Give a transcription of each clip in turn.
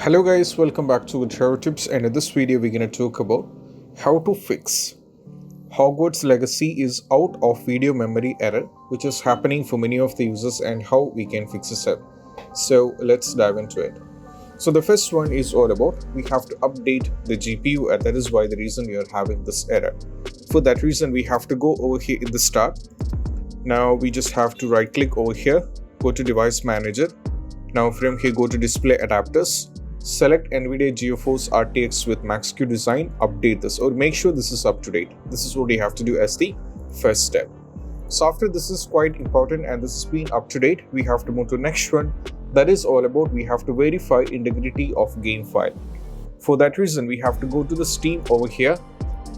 Hello guys, welcome back to Witchcraft Tips, and in this video we're going to talk about how to fix Hogwarts Legacy is out of video memory error which is happening for many of the users and how we can fix this up. So let's dive into it. So the first one is all about we have to update the GPU, and that is why the reason we are having this error. For that reason we have to go over here in the start. Now we just have to right click over here, go to device manager. Now from here go to display adapters. Select NVIDIA GeForce RTX with Max-Q design, update this or make sure this is up to date. This is what you have to do as the first step. So after this is quite important and this has been up to date, we have to move to the next one. That is all about we have to verify integrity of game file. For that reason, we have to go to the Steam over here.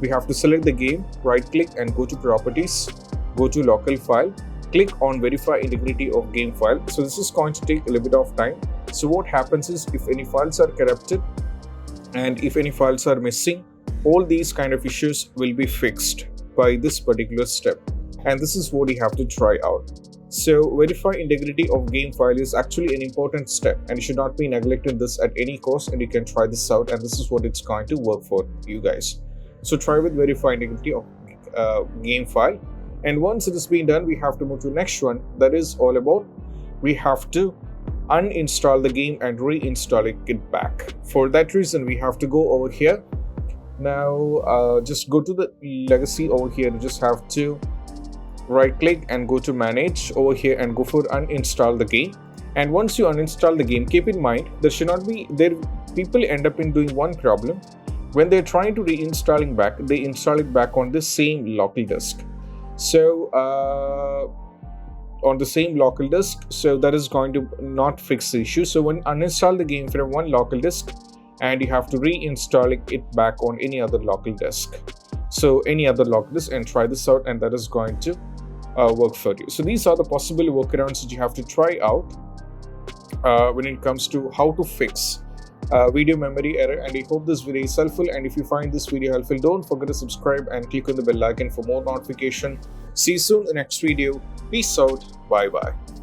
We have to select the game, right click and go to properties, go to local file, click on verify integrity of game file. So this is going to take a little bit of time. So what happens is if any files are corrupted and if any files are missing, all these kind of issues will be fixed by this particular step. And this is what you have to try out. So verify integrity of game file is actually an important step and you should not be neglecting this at any cost, and you can try this out and this is what it's going to work for you guys. So try with verify integrity of game file. And once it has been done, we have to move to the next one. That is all about we have to uninstall the game and reinstall it back. For that reason, we have to go over here. Now just go to the legacy over here. You just have to right click and go to manage over here and go for uninstall the game. And once you uninstall the game, keep in mind there should not be people end up in doing one problem. When they're trying to reinstalling back, they install it back on the same local disk. So on the same local disk, so that is going to not fix the issue. So when uninstall the game from one local disk and you have to reinstall it back on any other local disk. So any other local disk, and try this out and that is going to work for you. So these are the possible workarounds that you have to try out when it comes to how to fix video memory error. And I hope this video is helpful, and if you find this video helpful, don't forget to subscribe and click on the bell icon for more notification. See you soon in the next video. Peace out. Bye bye.